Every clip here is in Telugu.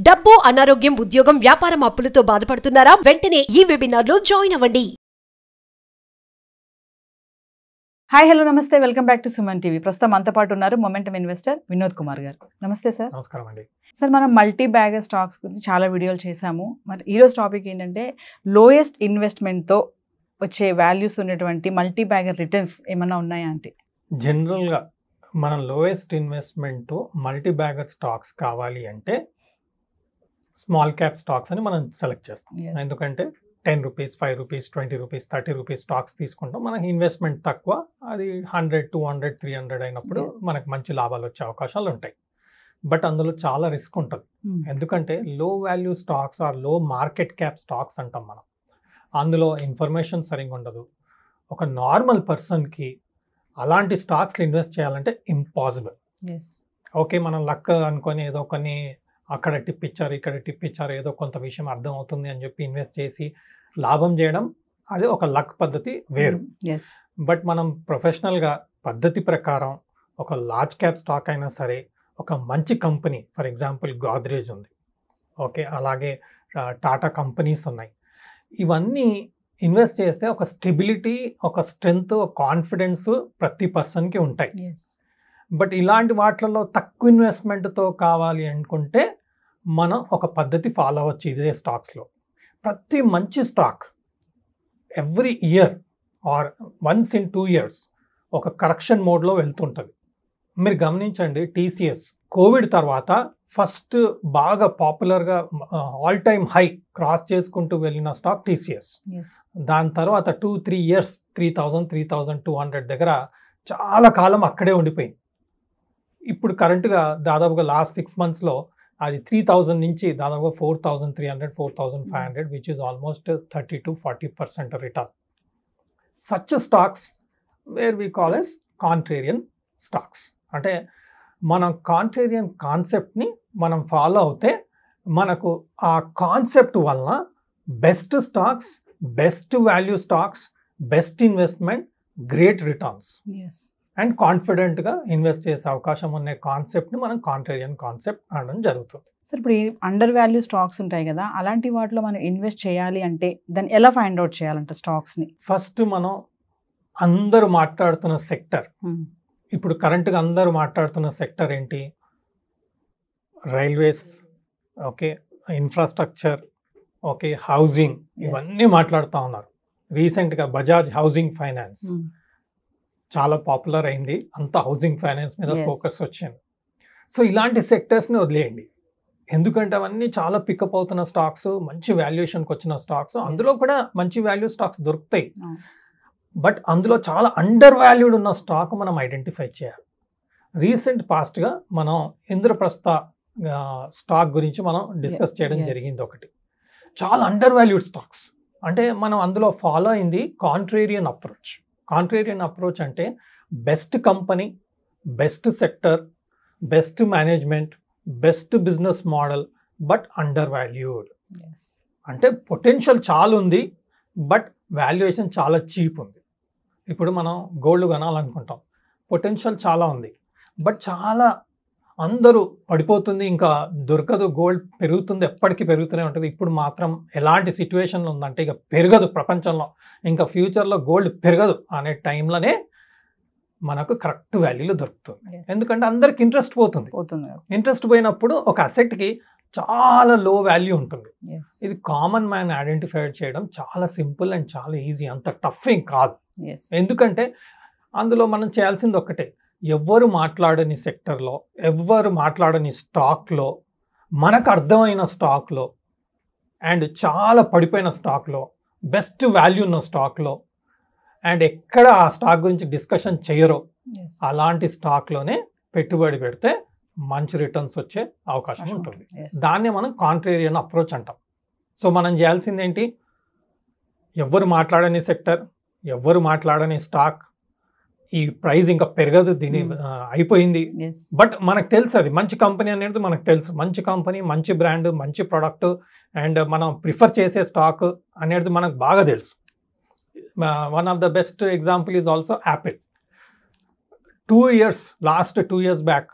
డబ్బు, అనారోగ్యం, ఉద్యోగం, వ్యాపారం అప్పులతో బాధపడుతున్నారా? వెంటనే ఈ వెబినార్లో జాయిన్ అవ్వండి. హాయ్ హలో నమస్తే, welcome back to Suman TV. ప్రస్తుతం మనతో పాటు ఉన్నారు మొమెంటమ్ ఇన్వెస్టర్ వినోద్ కుమార్ గారు. నమస్తే సార్. నమస్కారం అండి. సార్, మనం మల్టీ బ్యాగర్ స్టాక్స్ గురించి చాలా వీడియోలు చేశాము. మరి ఈరోజు టాపిక్ ఏంటంటే లోయెస్ట్ ఇన్వెస్ట్మెంట్తో వచ్చే వాల్యూస్ ఉన్నటువంటి మల్టీ బ్యాగర్ రిటర్న్స్ ఏమైనా ఉన్నాయా అంటే? జనరల్గా మనం లోయెస్ట్ ఇన్వెస్ట్మెంట్తో మల్టీ బ్యాగర్ స్టాక్స్ కావాలి అంటే స్మాల్ క్యాప్ స్టాక్స్ అని మనం సెలెక్ట్ చేస్తాం. ఎందుకంటే 10 rupees, 5 rupees, 20 rupees, 30 rupees stocks తీసుకుంటాం. మనకి ఇన్వెస్ట్మెంట్ తక్కువ, అది 100, 200, 300 అయినప్పుడు మనకు మంచి లాభాలు వచ్చే అవకాశాలు ఉంటాయి. బట్ అందులో చాలా రిస్క్ ఉంటుంది. ఎందుకంటే లో వాల్యూ స్టాక్స్ ఆర్ లో మార్కెట్ క్యాప్ స్టాక్స్ అంటాం మనం. అందులో ఇన్ఫర్మేషన్ సరిగ్గా ఉండదు. ఒక నార్మల్ పర్సన్కి అలాంటి స్టాక్స్లో ఇన్వెస్ట్ చేయాలంటే ఇంపాసిబుల్. ఓకే, మనం లక్ అనుకొని ఏదో కొన్ని అక్కడ టిప్ ఇచ్చారు, ఇక్కడ టిప్ ఇచ్చారు, ఏదో కొంత విషయం అర్థం అవుతుంది అని చెప్పి ఇన్వెస్ట్ చేసి లాభం చేయడం, అది ఒక లక్ పద్ధతి వేరు. బట్ మనం ప్రొఫెషనల్గా పద్ధతి ప్రకారం ఒక లార్జ్ క్యాప్ స్టాక్ అయినా సరే, ఒక మంచి కంపెనీ, ఫర్ ఎగ్జాంపుల్ గోద్రేజ్ ఉంది, ఓకే, అలాగే టాటా కంపెనీస్ ఉన్నాయి, ఇవన్నీ ఇన్వెస్ట్ చేస్తే ఒక స్టెబిలిటీ, ఒక స్ట్రెంగ్త్, ఒక కాన్ఫిడెన్స్ ప్రతి పర్సన్కి ఉంటాయి. బట్ ఇలాంటి వాటిలలో తక్కువ ఇన్వెస్ట్మెంట్తో కావాలి అనుకుంటే మనం ఒక పద్ధతి ఫాలో అవ్వచ్చు. ఇదే స్టాక్స్లో ప్రతి మంచి stock every year are once in 2 years ఒక కరెక్షన్ మోడ్లో వెళ్తుంటుంది. మీరు గమనించండి, టీసీఎస్ కోవిడ్ తర్వాత ఫస్ట్ బాగా పాపులర్గా ఆల్ టైమ్ హై క్రాస్ చేసుకుంటూ వెళ్ళిన స్టాక్ టీసీఎస్. దాని తర్వాత 2-3 years 3000, 3200 దగ్గర చాలా కాలం అక్కడే ఉండిపోయింది. ఇప్పుడు కరెంట్గా దాదాపుగా లాస్ట్ 6 monthsలో అది 3000 నుంచి దాదాపుగా 4300, 4500, which is almost 30-40% return. Such stocks where we call as contrarian stocks. అంటే మనం కాంట్రేరియన్ కాన్సెప్ట్ని మనం ఫాలో అవుతే మనకు ఆ కాన్సెప్ట్ వలన best stocks, best value stocks, best investment, great returns and కాన్ఫిడెంట్గా ఇన్వెస్ట్ చేసే అవకాశం ఉన్న కాన్సెప్ట్ని మనం కాంట్రేరియన్ కాన్సెప్ట్ అనడం జరుగుతుంది. సార్, ఇప్పుడు అండర్ వాల్యూ స్టాక్స్ ఉంటాయి కదా, అలాంటి వాటిలో మనం ఇన్వెస్ట్ చేయాలి అంటే దాన్ని ఎలా ఫైండ్ అవుట్ చేయాలంటే స్టాక్స్ని? ఫస్ట్ మనం అందరూ మాట్లాడుతున్న సెక్టర్, ఇప్పుడు కరెంట్గా అందరూ మాట్లాడుతున్న సెక్టర్ ఏంటి? Railways, okay, infrastructure, okay, housing, ఇవన్నీ మాట్లాడుతూ ఉన్నారు. రీసెంట్గా బజాజ్ హౌసింగ్ ఫైనాన్స్ చాలా పాపులర్ అయింది, అంతా హౌసింగ్ ఫైనాన్స్ మీద ఫోకస్ వచ్చింది. సో ఇలాంటి సెక్టర్స్ని వదిలేయండి, ఎందుకంటే అవన్నీ చాలా పికప్ అవుతున్న స్టాక్స్, మంచి వాల్యుయేషన్కి వచ్చిన స్టాక్స్, అందులో కూడా మంచి వాల్యూ స్టాక్స్ దొరుకుతాయి. బట్ అందులో చాలా అండర్ వాల్యూడ్ ఉన్న స్టాక్ మనం ఐడెంటిఫై చేయాలి. రీసెంట్ పాస్ట్గా మనం ఇంద్రప్రస్థ స్టాక్ గురించి మనం డిస్కస్ చేయడం జరిగింది. ఒకటి చాలా అండర్ వాల్యూడ్ స్టాక్స్, అంటే మనం అందులో ఫాలో అయింది కాంట్రేరియన్ అప్రోచ్. కాంట్రేరియన్ అప్రోచ్ అంటే best company, best sector, best management, best business model, but under valued. అంటే పొటెన్షియల్ చాలా ఉంది, బట్ వాల్యుయేషన్ చాలా చీప్ ఉంది. ఇప్పుడు మనం గోల్డ్ కొనాలనుకుంటాం, పొటెన్షియల్ చాలా ఉంది, బట్ చాలా అందరూ పడిపోతుంది, ఇంకా దొరకదు, గోల్డ్ పెరుగుతుంది, ఎప్పటికీ పెరుగుతూనే ఉంటుంది. ఇప్పుడు మాత్రం ఎలాంటి సిచ్యువేషన్లో ఉందంటే ఇక పెరగదు ప్రపంచంలో, ఇంకా ఫ్యూచర్లో గోల్డ్ పెరగదు అనే టైంలోనే మనకు కరెక్ట్ వాల్యూలో దొరుకుతుంది. ఎందుకంటే అందరికి ఇంట్రెస్ట్ పోతుంది. ఇంట్రెస్ట్ పోయినప్పుడు ఒక అసెట్కి చాలా లో వాల్యూ ఉంటుంది. ఇది కామన్ మ్యాన్ ఐడెంటిఫై చేయడం చాలా సింపుల్ అండ్ చాలా ఈజీ, అంత టఫ్ ఏం కాదు. ఎందుకంటే అందులో మనం చేయాల్సింది ఒక్కటే, ఎవ్వరు మాట్లాడని సెక్టర్లో, ఎవ్వరు మాట్లాడని స్టాక్లో, మనకు అర్థమైన స్టాక్లో, అండ్ చాలా పడిపోయిన స్టాక్లో, బెస్ట్ వాల్యూ ఉన్న స్టాక్లో, అండ్ ఎక్కడ ఆ స్టాక్ గురించి డిస్కషన్ చేయరో అలాంటి స్టాక్లోనే పెట్టుబడి పెడితే మంచి రిటర్న్స్ వచ్చే అవకాశం ఉంటుంది. దాన్నే మనం కాంట్రేరియన్ అప్రోచ్ అంటాం. సో మనం చేయాల్సింది ఏంటి? ఎవ్వరు మాట్లాడని సెక్టర్, ఎవ్వరు మాట్లాడని స్టాక్, ఈ ప్రైస్ ఇంకా పెరగదు, దీని అయిపోయింది, బట్ మనకు తెలుసు అది మంచి కంపెనీ అనేది మనకు తెలుసు, మంచి కంపెనీ, మంచి బ్రాండ్, మంచి ప్రోడక్ట్, అండ్ మనం ప్రిఫర్ చేసే స్టాక్ అనేది మనకు బాగా తెలుసు. One of the best example is also Apple. 2 years, last 2 years back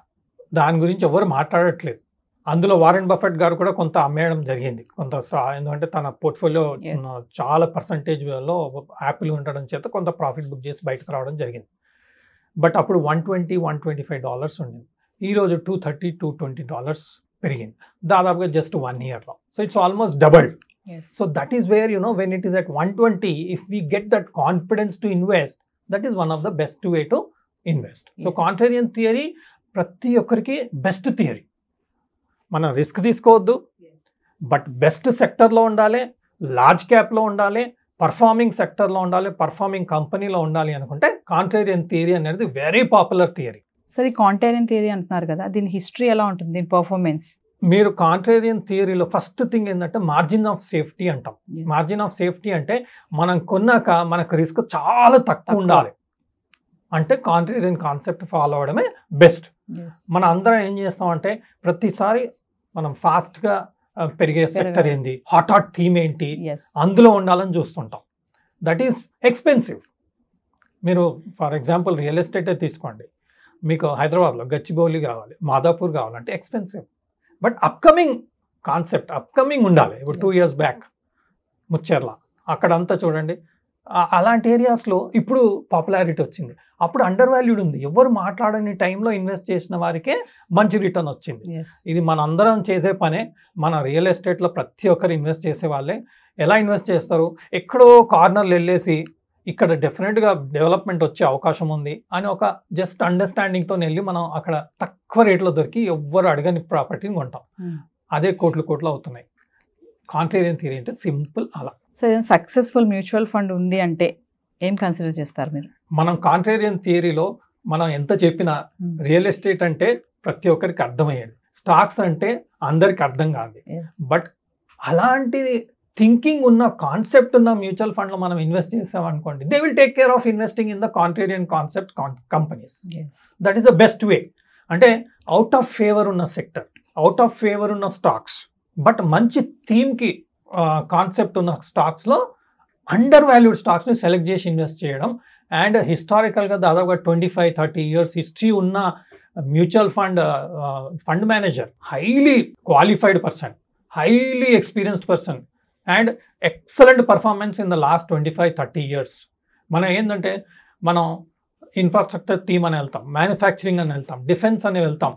దాని గురించి ఎవరు మాట్లాడట్లేదు. అందులో వారెన్ బఫెట్ గారు కూడా కొంత అమ్మేయడం జరిగింది, కొంత ఎందుకంటే తన పోర్ట్ఫోలియో Yes. చాలా పర్సంటేజ్లో యాపిల్ ఉండడం చేత కొంత ప్రాఫిట్ బుక్ చేసి బయటకు రావడం జరిగింది. బట్ అప్పుడు $120-125 ఉండింది. ఈరోజు $230-220 పెరిగింది, దాదాపుగా జస్ట్ 1 yearలో. So it's almost doubled. Yes. So that is where, when it is at 120, if we get that confidence to invest, that is one of the best way to invest. So Yes. contrarian theory ప్రతి ఒక్కరికి బెస్ట్ థియరీ. మనం రిస్క్ తీసుకోవద్దు, బట్ బెస్ట్ సెక్టర్లో ఉండాలి, లార్జ్ క్యాప్లో ఉండాలి, పర్ఫార్మింగ్ సెక్టర్లో ఉండాలి, పర్ఫార్మింగ్ కంపెనీలో ఉండాలి అనుకుంటే కాంట్రేరియన్ థియరీ అనేది వెరీ పాపులర్ థియరీ. సరే, కాంట్రేరియన్ థియరీ అంటున్నారు కదా, దీని హిస్టరీ ఎలా ఉంటుంది, దీని పర్ఫార్మెన్స్? మీరు కాంట్రేరియన్ థియరీలో ఫస్ట్ థింగ్ ఏంటంటే మార్జిన్ ఆఫ్ సేఫ్టీ అంటాం. Yes. మార్జిన్ ఆఫ్ సేఫ్టీ అంటే మనం కొన్నాక మనకు రిస్క్ చాలా తక్కువ ఉండాలి అంటే కాంట్రేరియన్ కాన్సెప్ట్ ఫాలో అవడమే బెస్ట్. Yes. మనం అందరం ఏం చేస్తామంటే ప్రతిసారి మనం ఫాస్ట్గా పెరిగే సెక్టర్ ఏంది, హాట్ థీమ్ ఏంటి, Yes. అందులో ఉండాలని చూస్తుంటాం. That is expensive. మీరు ఫర్ ఎగ్జాంపుల్ రియల్ ఎస్టేటే తీసుకోండి, మీకు హైదరాబాద్లో గచ్చిబౌలి కావాలి, మాదాపూర్ కావాలంటే expensive. But upcoming concept upcoming ఉండాలి. ఇప్పుడు 2 years బ్యాక్ ముచ్చెర్ల అక్కడంతా చూడండి, అలాంటి ఏరియాస్లో ఇప్పుడు పాపులారిటీ వచ్చింది. అప్పుడు అండర్ వాల్యూడ్ ఉంది, ఎవరు మాట్లాడని టైంలో ఇన్వెస్ట్ చేసిన వారికే మంచి రిటర్న్ వచ్చింది. Yes. ఇది మనందరం చేసే పనే. మన రియల్ ఎస్టేట్లో ప్రతి ఒక్కరు ఇన్వెస్ట్ చేసే వాళ్ళే. ఎలా ఇన్వెస్ట్ చేస్తారు, ఎక్కడో కార్నర్లు వెళ్ళేసి ఇక్కడ డెఫినెట్గా డెవలప్మెంట్ వచ్చే అవకాశం ఉంది అని ఒక జస్ట్ అండర్స్టాండింగ్తో వెళ్ళి మనం అక్కడ తక్కువ రేట్లో దొరికి ఎవ్వరు అడగని ప్రాపర్టీని కొంటాం. అదే కోట్లు అవుతున్నాయి. కాంట్రేరియన్ థియరీ అంటే సింపుల్ అలా. సో సక్సెస్ఫుల్ మ్యూచువల్ ఫండ్ ఉంది అంటే ఏం కన్సిడర్ చేస్తారు మీరు? మనం కాంట్రేరియన్ థియరీలో మనం ఎంత చెప్పినా రియల్ ఎస్టేట్ అంటే ప్రతి ఒక్కరికి అర్థమయ్యేది, స్టాక్స్ అంటే అందరికి అర్థం కాదు. Yes. బట్ అలాంటి థింకింగ్ ఉన్న కాన్సెప్ట్ ఉన్న మ్యూచువల్ ఫండ్లో మనం ఇన్వెస్ట్ చేసాం అనుకోండి, they will take care of investing in the contrarian concept companies. Yes. That is the best way. అంటే అవుట్ ఆఫ్ ఫేవర్ ఉన్న సెక్టర్, అవుట్ ఆఫ్ ఫేవర్ ఉన్న స్టాక్స్, బట్ మంచి థీమ్కి కాన్సెప్ట్ ఉన్న స్టాక్స్లో అండర్ వాల్యూడ్ స్టాక్స్ని సెలెక్ట్ చేసి ఇన్వెస్ట్ చేయడం. అండ్ హిస్టారికల్గా దాదాపుగా 25-30 years హిస్టరీ ఉన్న mutual fund manager, highly qualified person, highly experienced person and excellent performance in the last 25-30 years. మనం ఏంటంటే మనం ఇన్ఫ్రాస్ట్రక్చర్ థీమ్ అని వెళ్తాం, మ్యానుఫ్యాక్చరింగ్ అని వెళ్తాం, డిఫెన్స్ అని వెళ్తాం,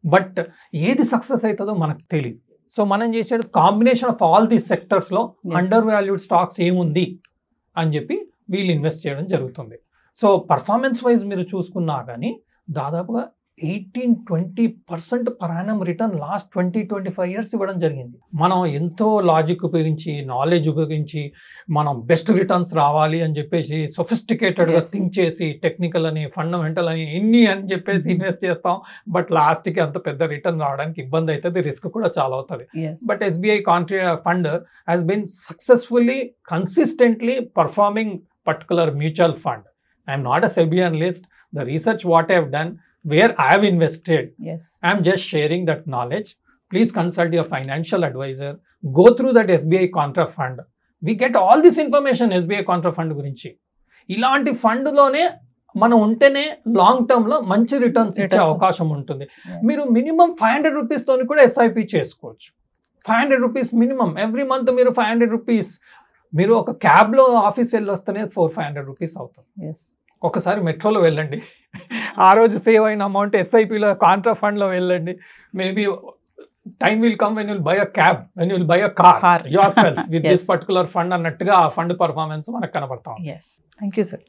బట్ ఏది సక్సెస్ అవుతుందో మనకు తెలియదు. సో మనం చేసేది కాంబినేషన్ ఆఫ్ ఆల్ దీస్ సెక్టర్స్లో అండర్ వాల్యూడ్ స్టాక్స్ ఏముంది అని చెప్పి వీళ్ళు ఇన్వెస్ట్ చేయడం జరుగుతుంది. సో పర్ఫార్మెన్స్ వైజ్ మీరు చూసుకున్నా కానీ దాదాపుగా 18-20% per annum return last 20-25 years ఇవ్వడం జరిగింది. మనం ఎంతో లాజిక్ ఉపయోగించి, నాలెడ్జ్ ఉపయోగించి మనం బెస్ట్ రిటర్న్స్ రావాలి అని చెప్పేసి సొఫిస్టికేటెడ్గా థింక్ చేసి టెక్నికల్ అని ఫండమెంటల్ అని ఎన్ని అని చెప్పేసి ఇన్వెస్ట్ చేస్తాం. బట్ లాస్ట్కి అంత పెద్ద రిటర్న్ రావడానికి ఇబ్బంది అవుతుంది, రిస్క్ కూడా చాలా అవుతుంది. But SBI fund has been successfully consistently performing particular mutual fund. I'm not a SEBI analyst. The research what I have done, where I have invested, Yes. I am just sharing that knowledge. Please consult your financial advisor. Go through that SBI Contra Fund. We get all this information SBI Contra Fund గురించి. ఇలాంటి ఫండ్లోనే మనం ఉంటేనే లాంగ్ టర్మ్లో మంచి రిటర్న్స్ ఇచ్చే అవకాశం ఉంటుంది. మీరు మినిమం 500 rupees తోని కూడా SIP చేసుకోవచ్చు. 500 rupees మినిమం. ఎవ్రీ మంత్ మీరు 500 rupees, మీరు ఒక క్యాబ్లో ఆఫీస్ వెళ్ళి వస్తేనే 400-500 rupees అవుతుంది. ఒకసారి మెట్రోలో వెళ్ళండి, ఆ రోజు సేవ్ అయిన అమౌంట్ SIPలో కాంట్రా ఫండ్లో వెళ్ళండి. Maybe time will come when you'll by a cab, when you'll by a car your self with this particular fund అన్నట్టుగా ఆ ఫండ్ పర్ఫార్మెన్స్ మనకు కనబడతాం. Thank you, sir.